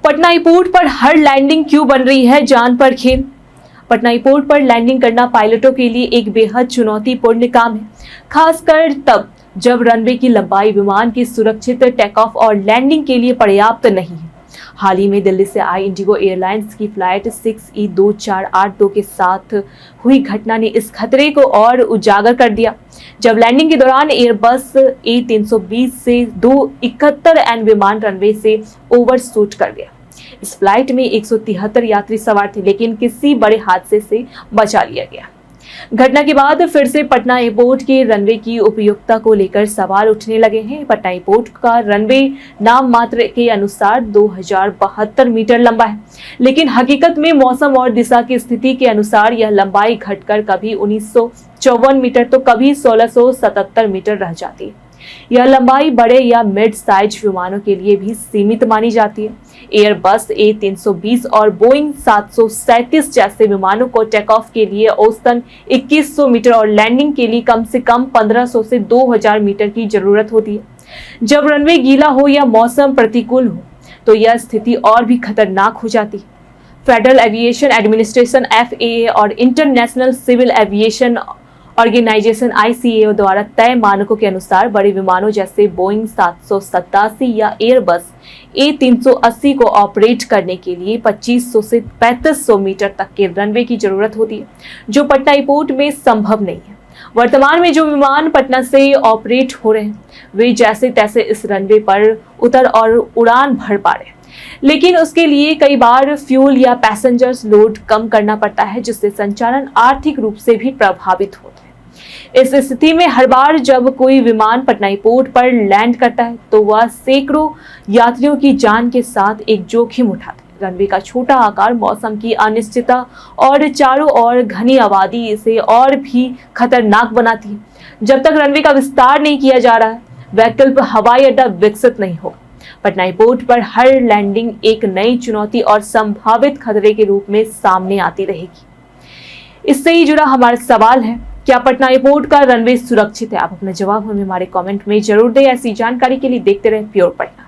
Patna airport पर हर landing क्यों बन रही है जान पर खेल। पटना एयरपोर्ट पर लैंडिंग करना पायलटों के लिए एक बेहद चुनौतीपूर्ण काम है, खासकर तब जब रनवे की लंबाई विमान की सुरक्षित टेक ऑफ और लैंडिंग के लिए पर्याप्त नहीं है। हाल ही में दिल्ली से आई इंडिगो एयरलाइंस की फ्लाइट 6E2482 के साथ हुई घटना ने इस खतरे को और उजागर कर दिया, जब लैंडिंग के दौरान एयरबस A320 से 271 विमान रनवे से ओवरशूट कर गया। इस फ्लाइट में 173 यात्री सवार थे, लेकिन किसी बड़े हादसे से बचा लिया गया। घटना के बाद फिर से पटना एयरपोर्ट के रनवे की उपयुक्तता को लेकर सवाल उठने लगे हैं। पटना एयरपोर्ट का रनवे नाम मात्र के अनुसार 2072 मीटर लंबा है, लेकिन हकीकत में मौसम और दिशा की स्थिति के अनुसार यह लंबाई घटकर कभी 1954 मीटर तो कभी 1677 मीटर रह जाती है। यह लंबाई बड़े या मिड साइज विमानों के लिए भी सीमित मानी जाती है। एयरबस A320 और बोइंग 737 जैसे विमानों को टेक ऑफ के लिए औसतन 2100 मीटर और लैंडिंग के लिए कम से कम 1500 से 2000 मीटर की जरूरत होती है। जब रनवे गीला हो या मौसम प्रतिकूल हो तो यह स्थिति और भी खतरनाक हो जाती है। फेडरल एविएशन एडमिनिस्ट्रेशन FAA और International Civil Aviation Organization ICAO द्वारा तय मानकों के अनुसार बड़े विमानों जैसे बोइंग 787 या एयरबस A380 को ऑपरेट करने के लिए 2500 से 3500 मीटर तक के रनवे की जरूरत होती है, जो पटना एयरपोर्ट में संभव नहीं है। वर्तमान में जो विमान पटना से ऑपरेट हो रहे हैं वे जैसे तैसे इस रनवे पर उतर और उड़ान भर पा रहे हैं, लेकिन उसके लिए कई बार फ्यूल या पैसेंजर्स लोड कम करना पड़ता है, जिससे संचालन आर्थिक रूप से भी प्रभावित होता है। इस स्थिति में हर बार जब कोई विमान पटना एयरपोर्ट पर लैंड करता है तो वह सैकड़ों यात्रियों की जान के साथ एक जोखिम उठाता है। रनवे का छोटा आकार, मौसम की अनिश्चितता और चारों ओर घनी आबादी इसे और भी खतरनाक बनाती है। जब तक रनवे का विस्तार नहीं किया जा रहा है, वैकल्पिक हवाई अड्डा विकसित नहीं होगा। पटना एयरपोर्ट पर हर लैंडिंग एक नई चुनौती और संभावित खतरे के रूप में सामने आती रहेगी। इससे ही जुड़ा हमारा सवाल है, क्या पटना एयरपोर्ट का रनवे सुरक्षित है? आप अपना जवाब हमें हमारे कमेंट में जरूर दें। ऐसी जानकारी के लिए देखते रहें प्योर पटना।